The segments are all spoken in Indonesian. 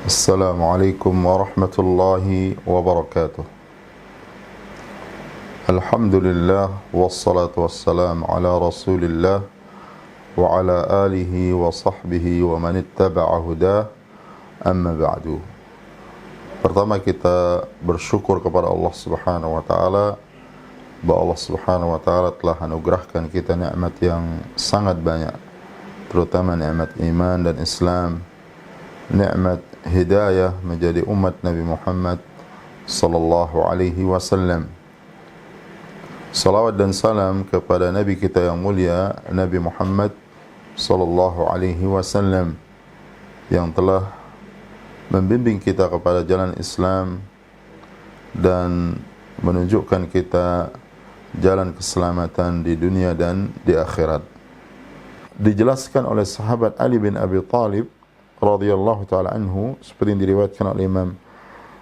Assalamualaikum warahmatullahi wabarakatuh. Alhamdulillah wassalatu wassalamu ala Rasulillah wa ala alihi wa sahbihi wa man ittaba'a hudah. Amma ba'du. Pertama kita bersyukur kepada Allah Subhanahu wa taala bahwa Allah Subhanahu wa taala telah anugerahkan kita nikmat yang sangat banyak, terutama nikmat iman dan Islam, nikmat hidayah menjadi umat Nabi Muhammad sallallahu alaihi wasallam. Salawat dan salam kepada Nabi kita yang mulia, Nabi Muhammad sallallahu alaihi wasallam, yang telah membimbing kita kepada jalan Islam dan menunjukkan kita jalan keselamatan di dunia dan di akhirat. Dijelaskan oleh sahabat Ali bin Abi Thalib radhiyallahu ta'ala anhu, seperti yang diriwayatkan oleh Imam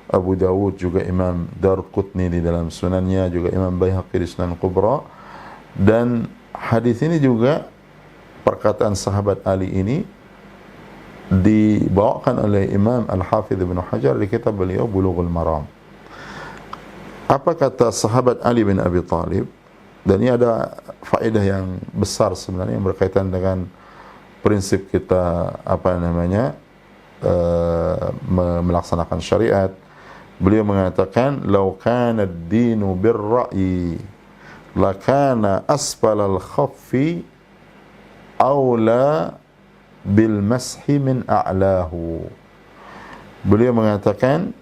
Abu Dawud, juga Imam Darqutni di dalam sunannya, juga Imam Baihaqi di Sunan Kubra. Dan hadis ini juga, perkataan sahabat Ali ini dibawakan oleh Imam Al-Hafidh Ibn Hajar di kitab beliau Bulughul Maram. Apa kata sahabat Ali bin Abi Thalib? Dan ini ada faedah yang besar sebenarnya yang berkaitan dengan prinsip kita melaksanakan syariat. Beliau mengatakan, "Lau kana ad-dinu bir-ra'yi lakana asfalal khaffi aula bil mashi min a'lahu." Beliau mengatakan,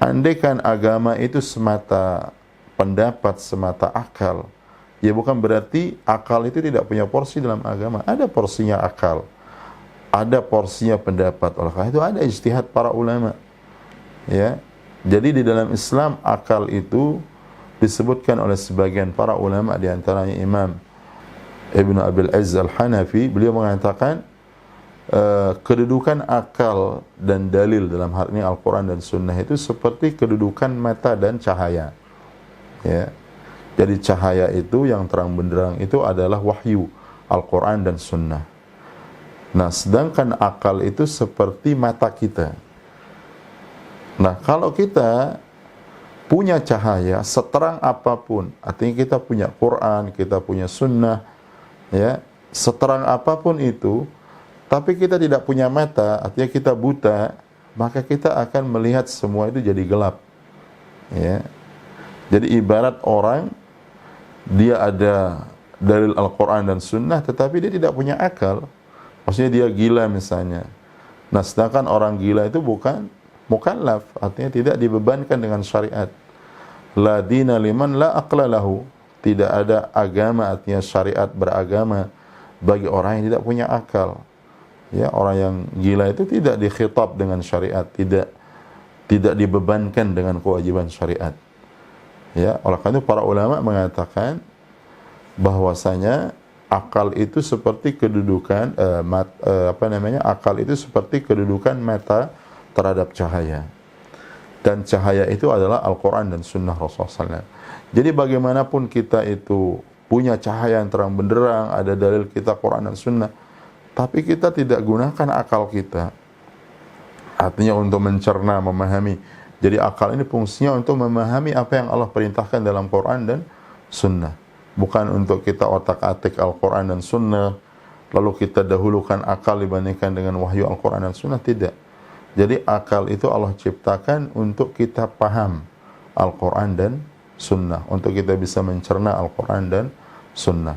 andaikan agama itu semata pendapat, semata akal, ya bukan berarti akal itu tidak punya porsi dalam agama. Ada porsinya akal, ada porsinya pendapat. Oleh karena itu ada ijtihad para ulama. Ya, jadi di dalam Islam akal itu disebutkan oleh sebagian para ulama, di antaranya Imam Ibn Abil Izz Al-Hanafi. Beliau mengatakan kedudukan akal dan dalil dalam hal ini Al-Quran dan Sunnah itu seperti kedudukan mata dan cahaya. Ya. Jadi cahaya itu yang terang benderang itu adalah wahyu Al-Quran dan Sunnah. Nah, sedangkan akal itu seperti mata kita. Nah, kalau kita punya cahaya seterang apapun, artinya kita punya Quran, kita punya Sunnah, ya, seterang apapun itu, tapi kita tidak punya mata, artinya kita buta, maka kita akan melihat semua itu jadi gelap. Ya. Jadi ibarat orang, dia ada dalil Al-Quran dan Sunnah, tetapi dia tidak punya akal. Maksudnya dia gila misalnya. Nah, sedangkan orang gila itu bukan mukallaf, artinya tidak dibebankan dengan syariat. La dina liman la aqla lahu. Tidak ada agama, artinya syariat beragama bagi orang yang tidak punya akal. Ya, orang yang gila itu tidak dikhitab dengan syariat, tidak dibebankan dengan kewajiban syariat. Ya, oleh karena itu para ulama mengatakan bahwasanya akal itu seperti kedudukan akal itu seperti kedudukan mata terhadap cahaya. Dan cahaya itu adalah Al-Quran dan Sunnah Rasulullah SAW. Jadi bagaimanapun kita itu punya cahaya yang terang benderang, ada dalil kita Quran dan Sunnah, tapi kita tidak gunakan akal kita, artinya untuk mencerna, memahami. Jadi akal ini fungsinya untuk memahami apa yang Allah perintahkan dalam Quran dan Sunnah. Bukan untuk kita otak-atik Al-Quran dan Sunnah, lalu kita dahulukan akal dibandingkan dengan wahyu Al-Quran dan Sunnah, tidak. Jadi akal itu Allah ciptakan untuk kita paham Al-Quran dan Sunnah, untuk kita bisa mencerna Al-Quran dan Sunnah.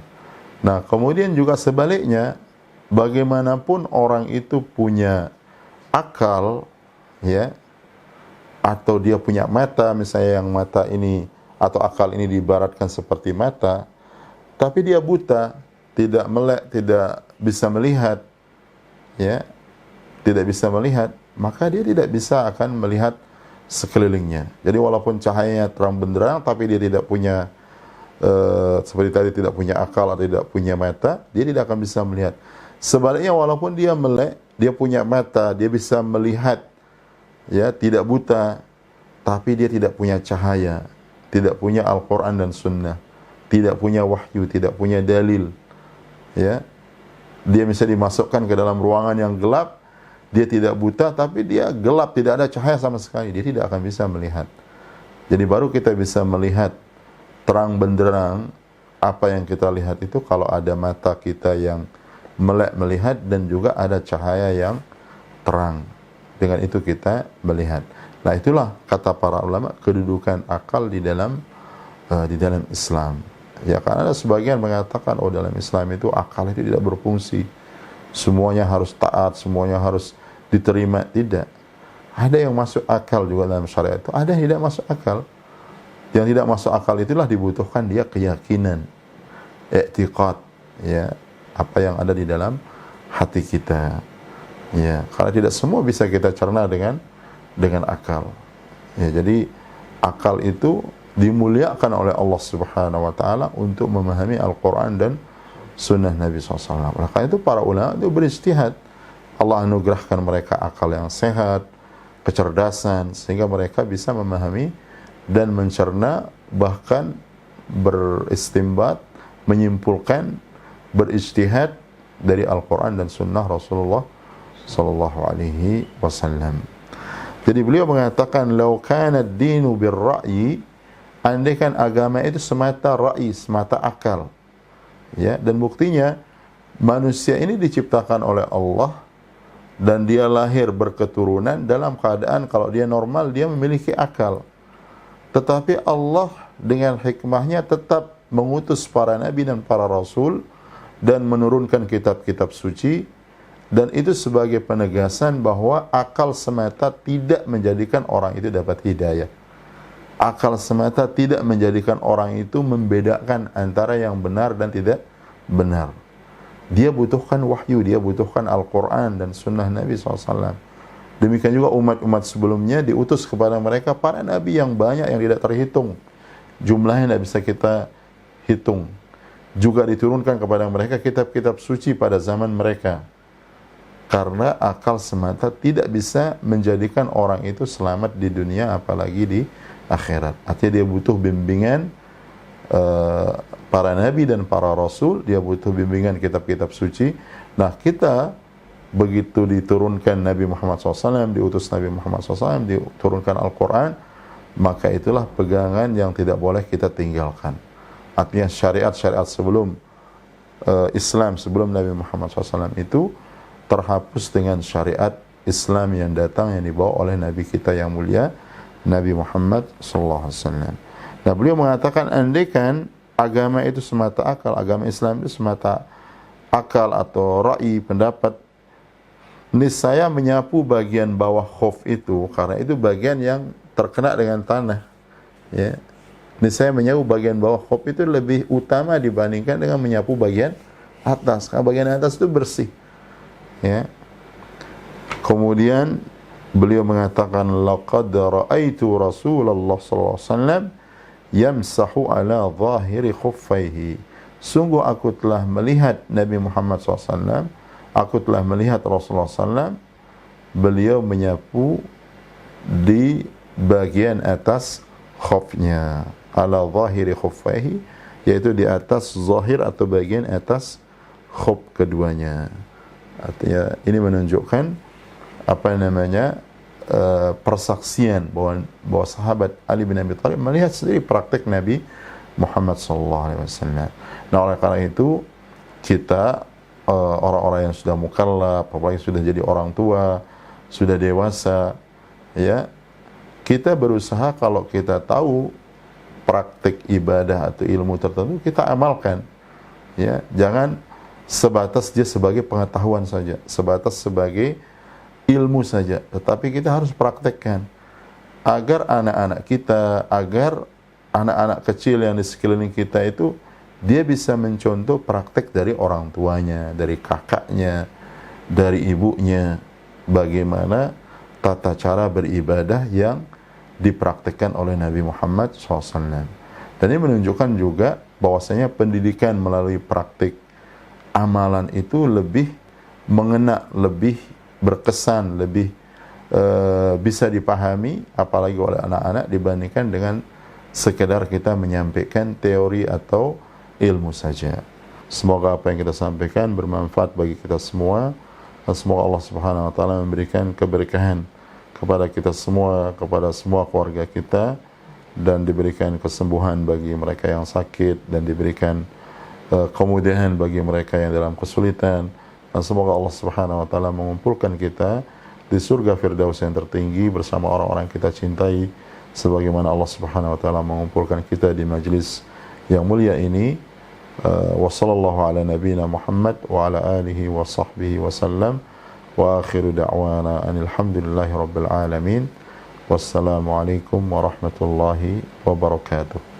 Nah, kemudian juga sebaliknya, bagaimanapun orang itu punya akal, ya, atau dia punya mata, misalnya yang mata ini atau akal ini diibaratkan seperti mata, tapi dia buta, tidak melek, tidak bisa melihat, ya, tidak bisa melihat, maka dia tidak bisa akan melihat sekelilingnya. Jadi walaupun cahayanya terang benderang, tapi dia tidak punya seperti tadi, tidak punya akal atau tidak punya mata, dia tidak akan bisa melihat. Sebaliknya, walaupun dia melek, dia punya mata, dia bisa melihat, ya, tidak buta, tapi dia tidak punya cahaya, tidak punya Al-Quran dan Sunnah, tidak punya wahyu, tidak punya dalil, ya, dia bisa dimasukkan ke dalam ruangan yang gelap, dia tidak buta tapi dia gelap, tidak ada cahaya sama sekali, dia tidak akan bisa melihat. Jadi baru kita bisa melihat terang benderang apa yang kita lihat itu kalau ada mata kita yang melek melihat dan juga ada cahaya yang terang. Dengan itu kita melihat. Nah, itulah kata para ulama kedudukan akal di dalam Islam. Ya, karena ada sebagian mengatakan dalam Islam itu akal itu tidak berfungsi. Semuanya harus taat, semuanya harus diterima. Tidak. Ada yang masuk akal juga dalam syariat itu, ada yang tidak masuk akal. Yang tidak masuk akal itulah dibutuhkan dia keyakinan, i'tiqad, ya, apa yang ada di dalam hati kita. Ya, karena tidak semua bisa kita cerna dengan akal. Ya, jadi akal itu dimuliakan oleh Allah Subhanahu wa taala untuk memahami Al-Qur'an dan sunnah Nabi SAW. Maka itu para ulama itu berijtihad. Allah anugerahkan mereka akal yang sehat, kecerdasan, sehingga mereka bisa memahami dan mencerna, bahkan beristimbat, menyimpulkan, berijtihad dari Al-Quran dan Sunnah Rasulullah Sallallahu Alaihi Wasallam. Jadi beliau mengatakan, "Lau kana ad-dinu bir-ra'yi", andaikan agama itu semata ra'i, semata akal. Ya, dan buktinya manusia ini diciptakan oleh Allah dan dia lahir berketurunan dalam keadaan kalau dia normal dia memiliki akal. Tetapi Allah dengan hikmahnya tetap mengutus para nabi dan para rasul dan menurunkan kitab-kitab suci, dan itu sebagai penegasan bahwa akal semata tidak menjadikan orang itu dapat hidayah. Akal semata tidak menjadikan orang itu membedakan antara yang benar dan tidak benar. Dia butuhkan wahyu, dia butuhkan Al-Quran dan sunnah Nabi SAW. Demikian juga umat-umat sebelumnya diutus kepada mereka para nabi yang banyak yang tidak terhitung. Jumlahnya tidak bisa kita hitung. Juga diturunkan kepada mereka kitab-kitab suci pada zaman mereka. Karena akal semata tidak bisa menjadikan orang itu selamat di dunia apalagi di akhirat. Artinya dia butuh bimbingan para nabi dan para rasul, dia butuh bimbingan kitab-kitab suci. Nah, kita begitu diturunkan Nabi Muhammad SAW, diutus Nabi Muhammad SAW, diturunkan Al-Quran, maka itulah pegangan yang tidak boleh kita tinggalkan. Artinya syariat-syariat sebelum Islam, sebelum Nabi Muhammad SAW itu terhapus dengan syariat Islam yang datang, yang dibawa oleh Nabi kita yang mulia, Nabi Muhammad SAW. Nah, beliau mengatakan, andaikan agama itu semata akal, agama Islam itu semata akal atau ra'i, pendapat, niscaya menyapu bagian bawah khuf itu, karena itu bagian yang terkena dengan tanah. Ya, niscaya menyapu bagian bawah khuf itu lebih utama dibandingkan dengan menyapu bagian atas, karena bagian atas itu bersih. Ya. Kemudian beliau mengatakan, laqad ra'aitu Rasulullah sallallahu alaihi wasallam yamsahu ala zahiri khuffaihi. Sungguh aku telah melihat Nabi Muhammad SAW, aku telah melihat Rasulullah SAW, beliau menyapu di bagian atas khufnya, ala zahiri khuffaihi, yaitu di atas zahir atau bagian atas khuf keduanya. Artinya ini menunjukkan apa namanya persaksian bahwa sahabat Ali bin Abi Thalib melihat sendiri praktek Nabi Muhammad SAW. Nah, oleh karena itu kita orang-orang yang sudah mukallaf, apalagi sudah jadi orang tua, sudah dewasa, ya, kita berusaha kalau kita tahu praktek ibadah atau ilmu tertentu kita amalkan. Ya, jangan sebatas dia sebagai pengetahuan saja, sebatas sebagai ilmu saja, tetapi kita harus praktekkan agar anak-anak kita, agar anak-anak kecil yang di sekeliling kita itu dia bisa mencontoh praktek dari orang tuanya, dari kakaknya, dari ibunya, bagaimana tata cara beribadah yang dipraktekkan oleh Nabi Muhammad SAW. Dan ini menunjukkan juga bahwasanya pendidikan melalui praktik amalan itu lebih mengena, lebih berkesan, lebih bisa dipahami apalagi oleh anak-anak dibandingkan dengan sekedar kita menyampaikan teori atau ilmu saja. Semoga apa yang kita sampaikan bermanfaat bagi kita semua. Dan semoga Allah Subhanahu wa taala memberikan keberkahan kepada kita semua, kepada semua keluarga kita, dan diberikan kesembuhan bagi mereka yang sakit, dan diberikan kemudahan bagi mereka yang dalam kesulitan. Dan semoga Allah Subhanahu wa taala mengumpulkan kita di surga Firdaus yang tertinggi bersama orang-orang kita cintai, sebagaimana Allah Subhanahu wa taala mengumpulkan kita di majlis yang mulia ini. Wa sallallahu ala nabiyyina Muhammad wa ala alihi wa sahbihi wa sallam, wa akhiru da'wana anil hamdulillahi rabbil alamin. Wassalamu alaikum warahmatullahi wabarakatuh.